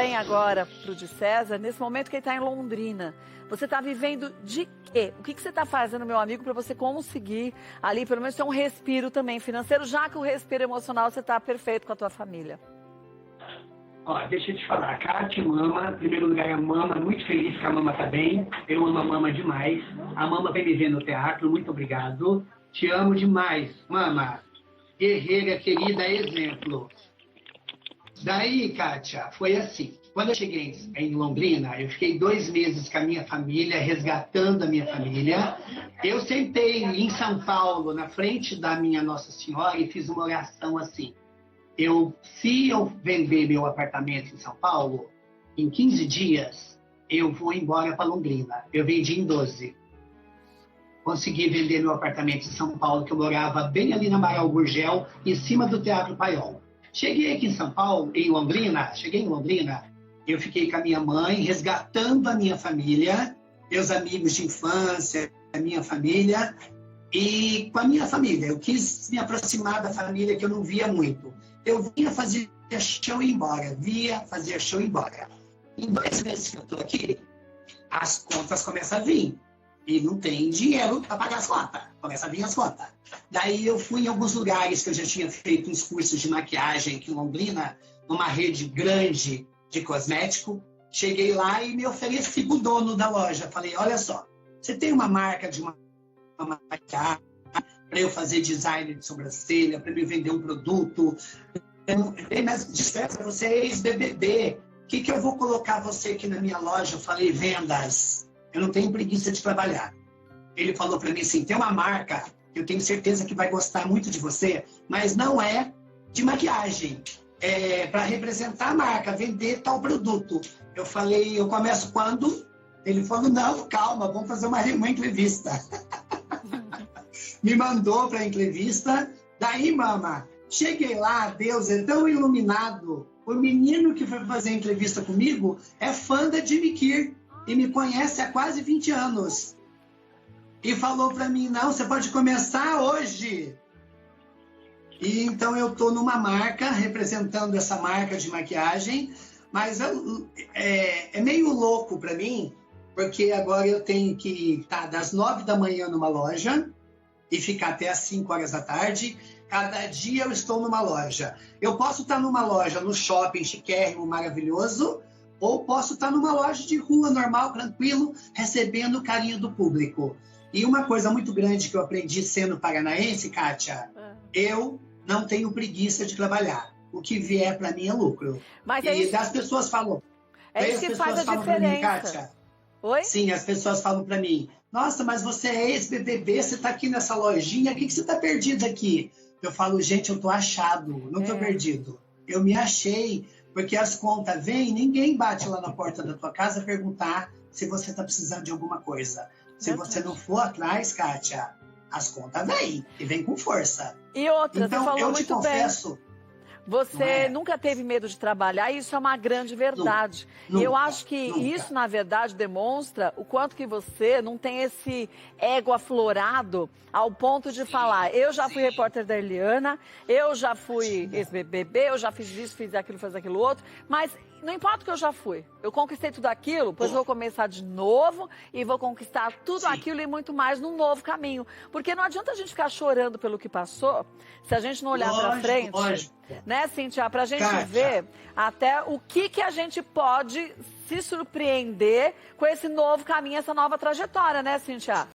também agora para o de César, nesse momento que ele está em Londrina. Você está vivendo de quê? O que você está fazendo, meu amigo, para você conseguir ali, pelo menos ter um respiro também financeiro, já que o respiro emocional você está perfeito com a tua família? Ó, deixa eu te falar, a Kátia mama, em primeiro lugar a mama, muito feliz que a mama tá bem, eu amo a mama demais, a mama vem me ver no teatro, muito obrigado, te amo demais, mama, guerreira, querida, exemplo. Daí, Kátia, foi assim, quando eu cheguei em Londrina, eu fiquei 2 meses com a minha família, resgatando a minha família, eu sentei em São Paulo, na frente da minha Nossa Senhora, e fiz uma oração assim, se eu vender meu apartamento em São Paulo, em 15 dias, eu vou embora para Londrina. Eu vendi em 12. Consegui vender meu apartamento em São Paulo, que eu morava bem ali na Amaral Gurgel, em cima do Teatro Paiol. Cheguei aqui em São Paulo, cheguei em Londrina, eu fiquei com a minha mãe, resgatando a minha família, meus amigos de infância, a minha família, e com a minha família. Eu quis me aproximar da família que eu não via muito. Eu vinha fazer show e ir embora. Em 2 meses que eu estou aqui, as contas começam a vir. E não tem dinheiro para pagar as contas. Começam a vir as contas. Daí eu fui em alguns lugares que eu já tinha feito uns cursos de maquiagem aqui em Londrina, numa rede grande de cosmético. Cheguei lá e me ofereci para o dono da loja. Falei, olha só, você tem uma marca de uma maquiagem para eu fazer design de sobrancelha, para me vender um produto. Mas dispensa, você é ex-BBB. O que eu vou colocar você aqui na minha loja? Eu falei, vendas. Eu não tenho preguiça de trabalhar. Ele falou para mim assim, tem uma marca que eu tenho certeza que vai gostar muito de você, mas não é de maquiagem. É para representar a marca, vender tal produto. Eu falei, eu começo quando? Ele falou, não, calma, vamos fazer uma entrevista. Me mandou para a entrevista. Daí, mama, cheguei lá, Deus é tão iluminado. O menino que foi fazer a entrevista comigo é fã da Jimmy Kier e me conhece há quase 20 anos. E falou para mim, não, você pode começar hoje. E então eu estou numa marca, representando essa marca de maquiagem, mas é meio louco para mim, porque agora eu tenho que estar das 9 da manhã numa loja e ficar até às 5 horas da tarde. Cada dia eu estou numa loja. Eu posso estar numa loja no shopping chiquérrimo, maravilhoso, ou posso estar numa loja de rua normal, tranquilo, recebendo o carinho do público. E uma coisa muito grande que eu aprendi sendo paranaense, Kátia, eu não tenho preguiça de trabalhar. O que vier para mim é lucro. Mas e as pessoas falam... É isso que faz a diferença. Kátia, oi? Sim, as pessoas falam para mim, nossa, mas você é ex-BBB, você está aqui nessa lojinha, o que você está perdido aqui? Eu falo, gente, eu estou achado, não estou perdido. Eu me achei, porque as contas vêm, ninguém bate lá na porta da tua casa perguntar se você está precisando de alguma coisa. Se você não for atrás, Kátia, as contas vêm, e vêm com força. E outra, então, você falou eu muito te confesso, bem. Você nunca teve medo de trabalhar, e isso é uma grande verdade. Nunca, e eu acho que isso, na verdade, demonstra o quanto que você não tem esse ego aflorado ao ponto de falar, eu já fui repórter da Eliana, eu já fui ex-BBB, eu já fiz isso, fiz aquilo outro, mas não importa o que eu já fui. Eu conquistei tudo aquilo, pois vou começar de novo e vou conquistar tudo aquilo e muito mais num novo caminho. Porque não adianta a gente ficar chorando pelo que passou, se a gente não olhar pra frente. Lógico. Né, Cíntia? Pra gente ver até o que a gente pode se surpreender com esse novo caminho, essa nova trajetória, né, Cíntia?